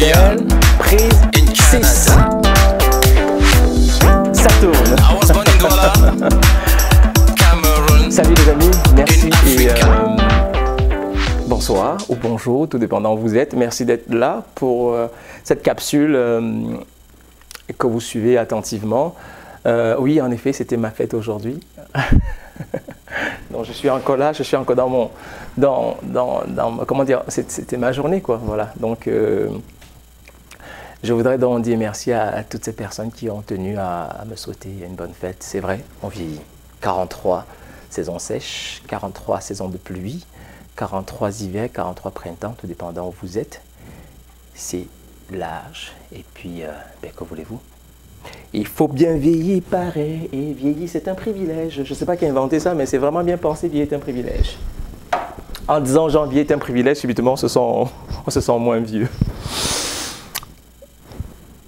s'appelle Prise 6. Ça tourne. Salut les amis, merci et bonsoir ou bonjour, tout dépendant où vous êtes. Merci d'être là pour cette capsule que vous suivez attentivement. Oui, en effet, c'était ma fête aujourd'hui. Donc je suis encore là, je suis encore comment dire, c'était ma journée quoi, voilà. Donc je voudrais donc dire merci à toutes ces personnes qui ont tenu à me souhaiter une bonne fête. C'est vrai, on vit 43 saisons sèches, 43 saisons de pluie, 43 hivers, 43 printemps, tout dépendant où vous êtes. C'est l'âge. Et puis, que voulez-vous? Il faut bien vieillir, pareil, et vieillir c'est un privilège. Je ne sais pas qui a inventé ça, mais c'est vraiment bien pensé, vieillir est un privilège. En disant janvier est un privilège, subitement on se sent moins vieux.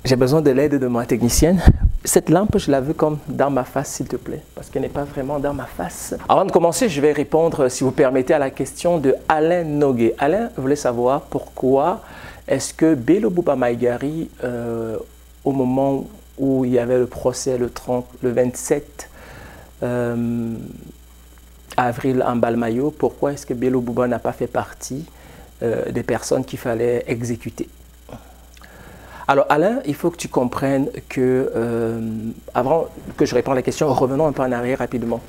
J'ai besoin de l'aide de ma technicienne. Cette lampe, je la veux comme dans ma face, s'il te plaît, parce qu'elle n'est pas vraiment dans ma face. Avant de commencer, je vais répondre, si vous permettez, à la question de Alain Nogué. Alain voulait savoir pourquoi est-ce que Bello Bouba Maïgari, au moment où il y avait le procès le 27 avril en Balmayo, pourquoi est-ce que Bello Bouba n'a pas fait partie des personnes qu'il fallait exécuter? Alors Alain, il faut que tu comprennes que, avant que je réponde à la question, revenons un peu en arrière rapidement.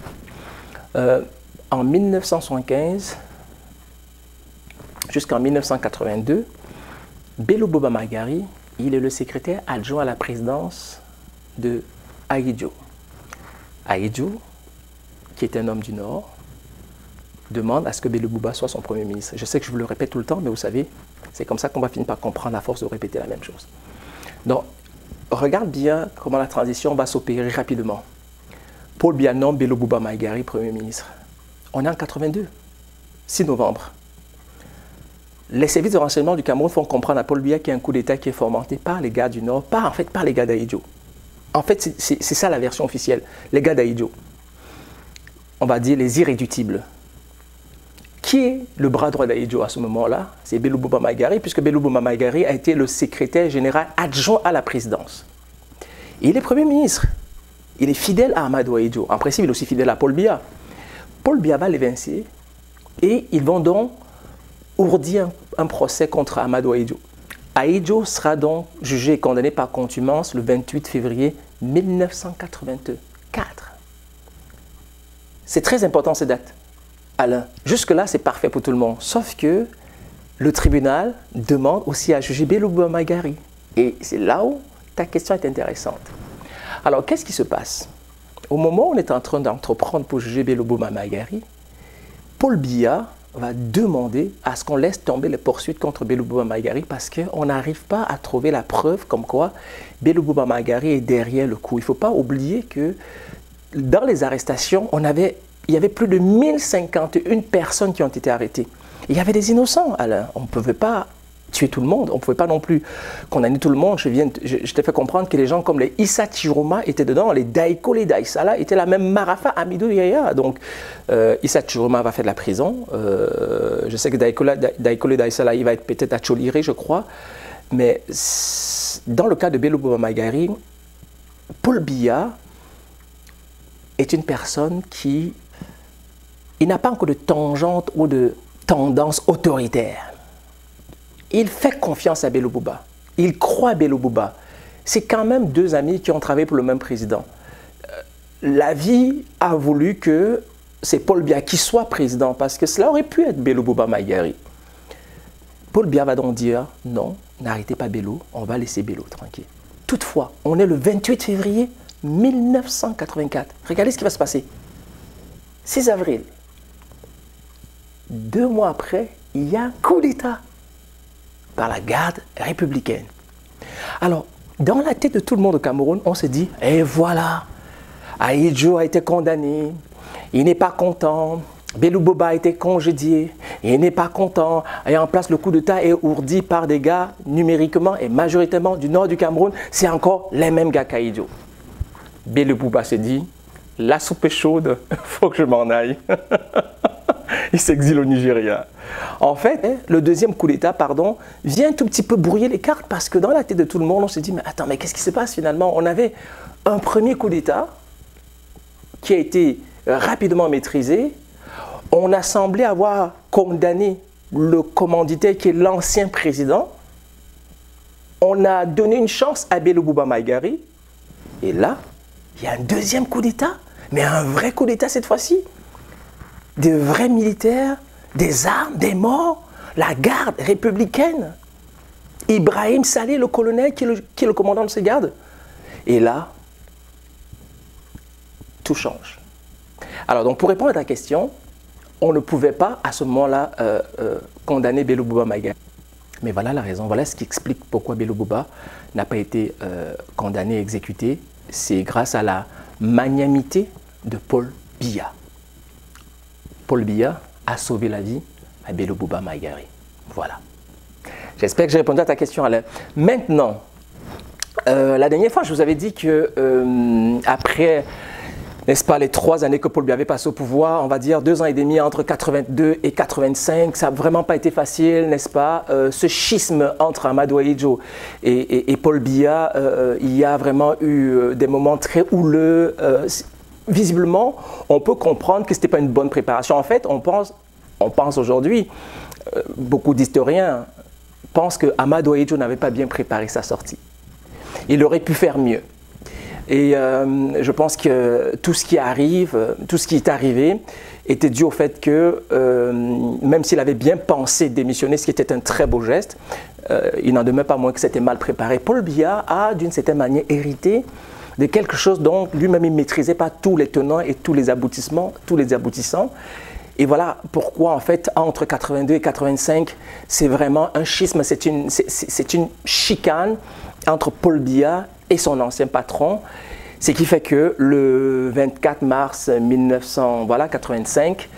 En 1975 jusqu'en 1982, Bello Bouba Maïgari, il est le secrétaire adjoint à la présidence de Ahidjo. Ahidjo, qui est un homme du Nord, demande à ce que Bello Bouba soit son premier ministre. Je sais que je vous le répète tout le temps, mais vous savez, c'est comme ça qu'on va finir par comprendre la force de répéter la même chose. Donc, regarde bien comment la transition va s'opérer rapidement. Paul Biya nomme Bello Bouba Maïgari Premier ministre. On est en 82, 6 novembre. Les services de renseignement du Cameroun font comprendre à Paul Biya qu'il y a un coup d'État qui est fomenté par les gars du Nord, en fait par les gars d'Ahidjo. En fait, c'est ça la version officielle, les gars d'Ahidjo. On va dire les irréductibles. Qui est le bras droit d'Ahidjo à ce moment-là? C'est Bello Bouba Maïgari, puisque Bello Bouba Maïgari a été le secrétaire général adjoint à la présidence. Il est Premier ministre. Il est fidèle à Amadou Ahidjo. En principe, il est aussi fidèle à Paul Biya. Paul Biya va l'évincer et ils vont donc ourdir un procès contre Amadou Ahidjo. Ahidjo sera donc jugé et condamné par contumace le 28 février 1984. C'est très important ces dates. Alain, jusque-là, c'est parfait pour tout le monde. Sauf que le tribunal demande aussi à juger Bello Bouba Maïgari. Et c'est là où ta question est intéressante. Alors, qu'est-ce qui se passe? Au moment où on est en train d'entreprendre pour juger Bello Bouba Maïgari, Paul Biya va demander à ce qu'on laisse tomber les poursuites contre Bello Bouba Maïgari parce qu'on n'arrive pas à trouver la preuve comme quoi Bello Bouba Maïgari est derrière le coup. Il ne faut pas oublier que dans les arrestations, il y avait plus de 1051 personnes qui ont été arrêtées. Il y avait des innocents, Alain. On ne pouvait pas tuer tout le monde. On ne pouvait pas non plus condamner tout le monde. Je t'ai fait comprendre que les gens comme les Issa Chiroma étaient dedans, les Daïko, les Daïsala étaient la même Marafa Amidou Yaya. Donc, Issa Chiroma va faire de la prison. Je sais que Daïko, les Daïsala, il va être peut-être à Choliré, je crois. Mais dans le cas de Bello Bouba Maïgari, Paul Biya est une personne qui n'a pas encore de tangente ou de tendance autoritaire. Il fait confiance à Bello Bouba. Il croit à Bello Bouba. C'est quand même deux amis qui ont travaillé pour le même président. La vie a voulu que c'est Paul Biya qui soit président parce que cela aurait pu être Bello Bouba Maïgari. Paul Biya va donc dire non, n'arrêtez pas Bello, on va laisser Bello tranquille. Toutefois, on est le 28 février 1984. Regardez ce qui va se passer. 6 avril. 2 mois après, il y a un coup d'État par la garde républicaine. Alors, dans la tête de tout le monde au Cameroun, on se dit, et voilà, Ahidjo a été condamné, il n'est pas content, Bello Bouba a été congédié, il n'est pas content, et en place le coup d'État est ourdi par des gars numériquement et majoritairement du nord du Cameroun, c'est encore les mêmes gars qu'Ahidjo. Bello Bouba se dit, la soupe est chaude, il faut que je m'en aille. Il s'exile au Nigeria. En fait, le deuxième coup d'État, pardon, vient un tout petit peu brouiller les cartes parce que dans la tête de tout le monde, on se dit, mais attends, mais qu'est-ce qui se passe finalement? On avait un premier coup d'État qui a été rapidement maîtrisé. On a semblé avoir condamné le commanditaire qui est l'ancien président. On a donné une chance à Bello Bouba Maïgari. Et là, il y a un deuxième coup d'État, mais un vrai coup d'État cette fois-ci. Des vrais militaires, des armes, des morts, la garde républicaine. Ibrahim Saleh, le colonel qui est le commandant de ces gardes. Et là, tout change. Alors, donc, pour répondre à ta question, on ne pouvait pas à ce moment-là condamner Bello Bouba Maïgari. Mais voilà la raison, voilà ce qui explique pourquoi Bello Bouba n'a pas été condamné et exécuté. C'est grâce à la magnanimité de Paul Biya. Paul Biya a sauvé la vie à Bello Bouba Maïgari. Voilà. J'espère que j'ai répondu à ta question, Alain. Maintenant, la dernière fois, je vous avais dit que après, n'est-ce pas, les 3 années que Paul Biya avait passé au pouvoir, on va dire 2 ans et demi entre 82 et 85, ça n'a vraiment pas été facile, n'est-ce pas? Ce schisme entre Amadou Ahidjo et Paul Biya, il y a vraiment eu des moments très houleux. Visiblement, on peut comprendre que ce n'était pas une bonne préparation. En fait, on pense aujourd'hui, beaucoup d'historiens pensent que Amadou Ahidjo n'avait pas bien préparé sa sortie. Il aurait pu faire mieux. Et je pense que tout ce qui arrive, tout ce qui est arrivé, était dû au fait que, même s'il avait bien pensé démissionner, ce qui était un très beau geste, il n'en demeure pas moins que c'était mal préparé. Paul Biya a, d'une certaine manière, hérité de quelque chose dont lui-même il ne maîtrisait pas tous les tenants et tous les aboutissements, tous les aboutissants. Et voilà pourquoi, en fait, entre 82 et 85, c'est vraiment un schisme, c'est une chicane entre Paul Biya et son ancien patron, ce qui fait que le 24 mars 1985,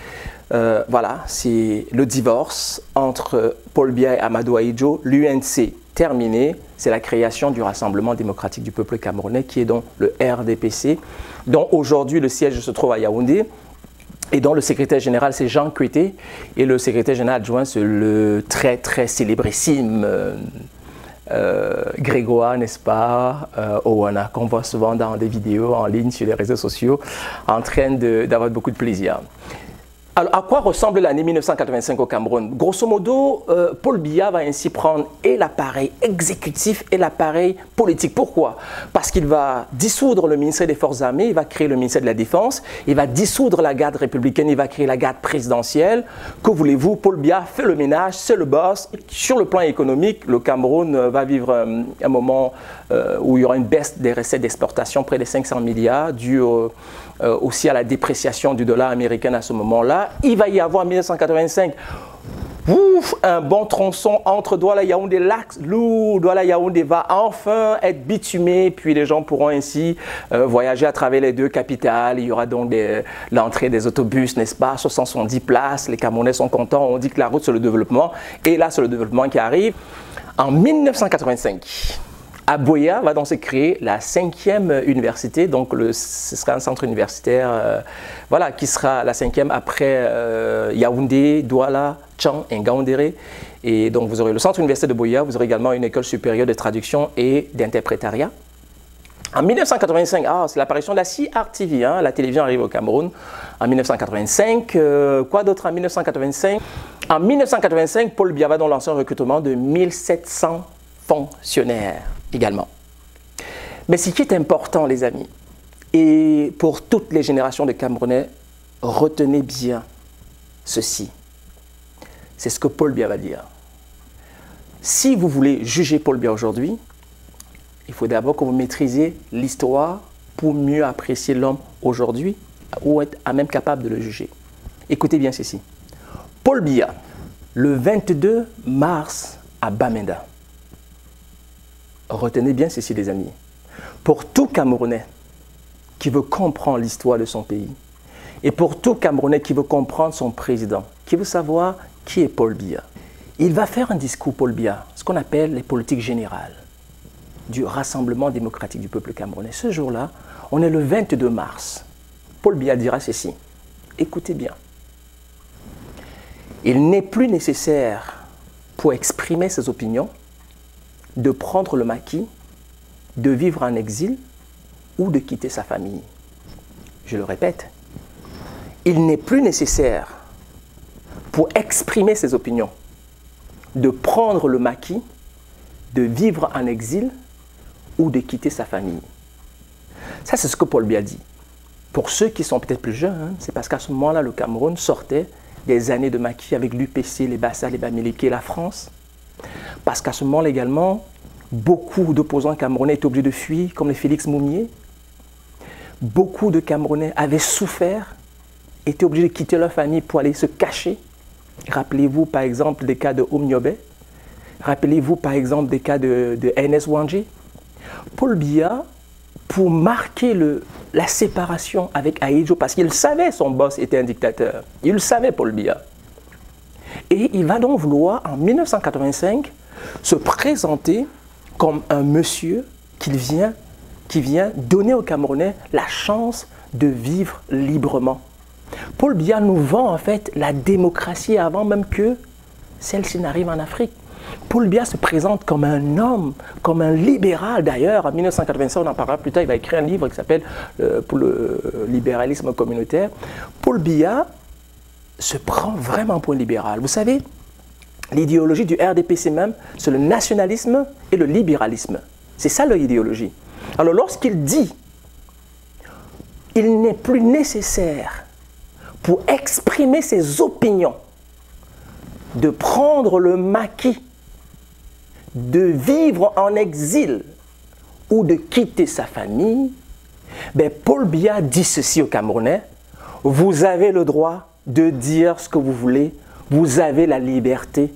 voilà, c'est le divorce entre Paul Biya et Amadou Ahidjo, l'UNC terminé, c'est la création du Rassemblement démocratique du peuple camerounais qui est donc le RDPC, dont aujourd'hui le siège se trouve à Yaoundé et dont le secrétaire général c'est Jean Kouété et le secrétaire général adjoint c'est le très très célébrissime Grégoire, n'est-ce pas, Owana, qu'on voit souvent dans des vidéos en ligne sur les réseaux sociaux, en train d'avoir beaucoup de plaisir. Alors, à quoi ressemble l'année 1985 au Cameroun? Grosso modo, Paul Biya va ainsi prendre et l'appareil exécutif et l'appareil politique. Pourquoi? Parce qu'il va dissoudre le ministère des Forces armées, il va créer le ministère de la Défense, il va dissoudre la garde républicaine, il va créer la garde présidentielle. Que voulez-vous? Paul Biya fait le ménage, c'est le boss. Sur le plan économique, le Cameroun va vivre un moment où il y aura une baisse des recettes d'exportation, près de 500 milliards, dû aussi à la dépréciation du dollar américain à ce moment-là. Il va y avoir en 1985 un bon tronçon entre Douala et Yaoundé. L'axe lourd Douala-Yaoundé va enfin être bitumé, puis les gens pourront ainsi voyager à travers les deux capitales. Il y aura donc l'entrée des autobus, n'est-ce pas, 70 places. Les Camerounais sont contents, on dit que la route c'est le développement. Et là, c'est le développement qui arrive. En 1985, à Buea va donc se créer la 5e université, donc ce sera un centre universitaire voilà, qui sera la 5e après Yaoundé, Douala, Tchang et Ngaoundéré. Et donc vous aurez le centre universitaire de Buea, vous aurez également une école supérieure de traduction et d'interprétariat. En 1985, c'est l'apparition de la CRTV, hein, la télévision arrive au Cameroun. En 1985, quoi d'autre en 1985? En 1985, Paul Biya va donc lancer un recrutement de 1700 fonctionnaires également. Mais ce qui est important, les amis, et pour toutes les générations de Camerounais, retenez bien ceci. C'est ce que Paul Biya va dire. Si vous voulez juger Paul Biya aujourd'hui, il faut d'abord que vous maîtrisiez l'histoire pour mieux apprécier l'homme aujourd'hui ou être à même capable de le juger. Écoutez bien ceci. Paul Biya, le 22 mars à Bamenda. Retenez bien ceci, les amis. Pour tout Camerounais qui veut comprendre l'histoire de son pays, et pour tout Camerounais qui veut comprendre son président, qui veut savoir qui est Paul Biya, il va faire un discours, Paul Biya, ce qu'on appelle les politiques générales du Rassemblement démocratique du peuple camerounais. Ce jour-là, on est le 22 mars. Paul Biya dira ceci. Écoutez bien. Il n'est plus nécessaire pour exprimer ses opinions de prendre le maquis, de vivre en exil ou de quitter sa famille. Je le répète, il n'est plus nécessaire pour exprimer ses opinions de prendre le maquis, de vivre en exil ou de quitter sa famille. Ça, c'est ce que Paul Biya dit. Pour ceux qui sont peut-être plus jeunes, c'est parce qu'à ce moment-là, le Cameroun sortait des années de maquis avec l'UPC, les Bassa, les Bamileke et la France. Parce qu'à ce moment-là également, beaucoup d'opposants camerounais étaient obligés de fuir, comme les Félix Moumié. Beaucoup de Camerounais avaient souffert, étaient obligés de quitter leur famille pour aller se cacher. Rappelez-vous par exemple des cas de Omniobé. Rappelez-vous par exemple des cas de NS Wangé. Paul Biya, pour marquer la séparation avec Ahidjo, parce qu'il savait son boss était un dictateur. Il le savait, Paul Biya. Et il va donc vouloir, en 1985, se présenter comme un monsieur qui vient donner aux Camerounais la chance de vivre librement. Paul Biya nous vend en fait la démocratie avant même que celle-ci n'arrive en Afrique. Paul Biya se présente comme un homme, comme un libéral d'ailleurs. En 1985, on en parlera plus tard, il va écrire un livre qui s'appelle pour le libéralisme communautaire. Paul Biya se prend vraiment pour un libéral. Vous savez, l'idéologie du RDPC même, c'est le nationalisme et le libéralisme. C'est ça leur idéologie. Alors lorsqu'il dit « il n'est plus nécessaire pour exprimer ses opinions de prendre le maquis, de vivre en exil ou de quitter sa famille », ben Paul Biya dit ceci aux Camerounais: vous avez le droit de dire ce que vous voulez, vous avez la liberté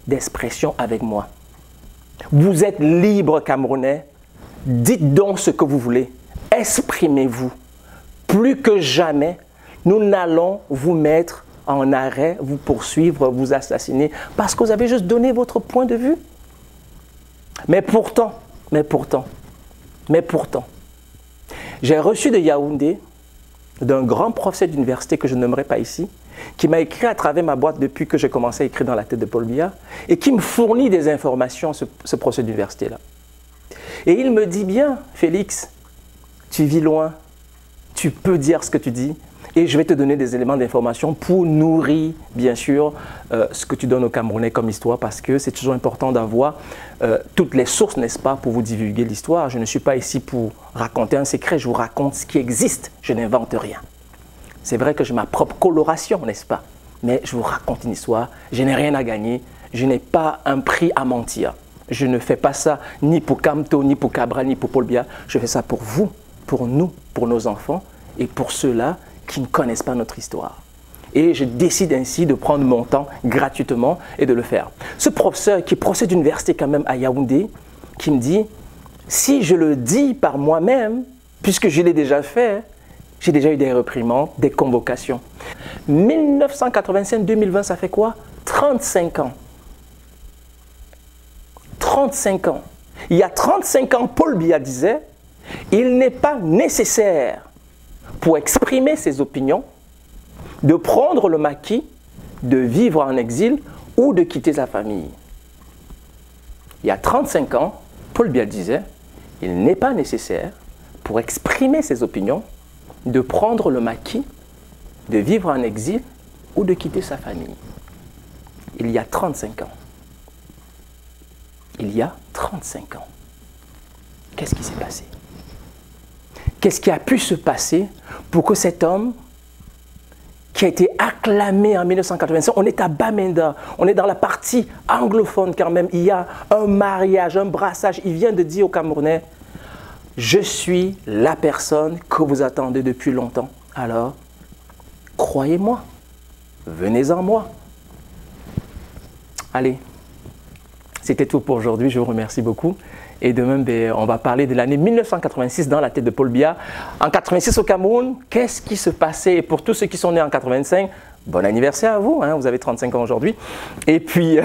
d'expression avec moi. Vous êtes libres, Camerounais, dites donc ce que vous voulez, exprimez-vous. Plus que jamais, nous n'allons vous mettre en arrêt, vous poursuivre, vous assassiner, parce que vous avez juste donné votre point de vue. Mais pourtant, j'ai reçu de Yaoundé, d'un grand professeur d'université que je n'aimerais pas ici, qui m'a écrit à travers ma boîte depuis que j'ai commencé à écrire dans la tête de Paul Biya, et qui me fournit des informations, ce professeur d'université-là. Et il me dit bien, Félix, tu vis loin, tu peux dire ce que tu dis, et je vais te donner des éléments d'information pour nourrir, bien sûr, ce que tu donnes aux Camerounais comme histoire, parce que c'est toujours important d'avoir toutes les sources, n'est-ce pas, pour vous divulguer l'histoire. Je ne suis pas ici pour raconter un secret, je vous raconte ce qui existe, je n'invente rien. C'est vrai que j'ai ma propre coloration, n'est-ce pas, mais je vous raconte une histoire, je n'ai rien à gagner, je n'ai pas un prix à mentir. Je ne fais pas ça ni pour Kamto, ni pour Cabral, ni pour Paul Biya, je fais ça pour vous, pour nous, pour nos enfants, et pour ceux-là qui ne connaissent pas notre histoire. Et je décide ainsi de prendre mon temps gratuitement et de le faire. Ce professeur, qui est professeur d'université quand même à Yaoundé, qui me dit, si je le dis par moi-même, puisque je l'ai déjà fait, j'ai déjà eu des réprimandes, des convocations. 1985-2020, ça fait quoi? 35 ans. 35 ans. Il y a 35 ans, Paul Biya disait, il n'est pas nécessaire pour exprimer ses opinions, de prendre le maquis, de vivre en exil ou de quitter sa famille. Il y a 35 ans, Paul Biya disait, il n'est pas nécessaire pour exprimer ses opinions, de prendre le maquis, de vivre en exil ou de quitter sa famille. Il y a 35 ans. Il y a 35 ans. Qu'est-ce qui s'est passé? Qu'est-ce qui a pu se passer pour que cet homme qui a été acclamé en 1985, on est à Bamenda, on est dans la partie anglophone quand même, il y a un mariage, un brassage, il vient de dire aux Camerounais, je suis la personne que vous attendez depuis longtemps. Alors, croyez-moi, venez en moi. Allez, c'était tout pour aujourd'hui, je vous remercie beaucoup. Et de même, on va parler de l'année 1986 dans la tête de Paul Biya. En 86 au Cameroun, qu'est-ce qui se passait? Et pour tous ceux qui sont nés en 85, bon anniversaire à vous, hein, vous avez 35 ans aujourd'hui. Et puis,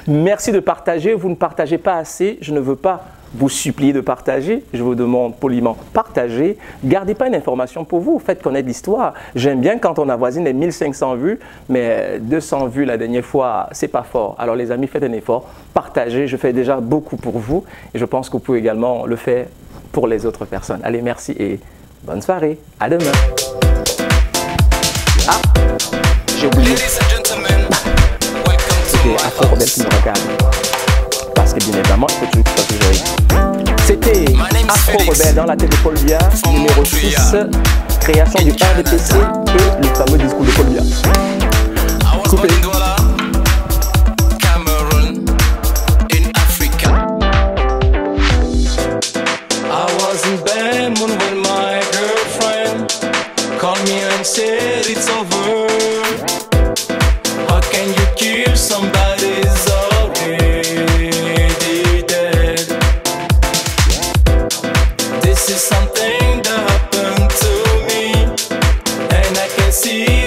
merci de partager, vous ne partagez pas assez, je ne veux pas vous supplie de partager. Je vous demande poliment, partagez. Gardez pas une information pour vous, faites connaître l'histoire. J'aime bien quand on avoisine les 1500 vues, mais 200 vues la dernière fois, c'est pas fort. Alors les amis, faites un effort, partagez. Je fais déjà beaucoup pour vous et je pense que vous pouvez également le faire pour les autres personnes. Allez, merci et bonne soirée. À demain. Ah, j'ai oublié. C'est Afro Rebelle qui me regarde. Parce que bien évidemment, il faut toujours que je règle. C'était Afro Rebelle dans la tête de Paul Biya, numéro 6, création du RDPC et le fameux discours de Paul Biya. Coupé. Said it's over. How can you kill somebody's already dead? This is something that happened to me, and I can see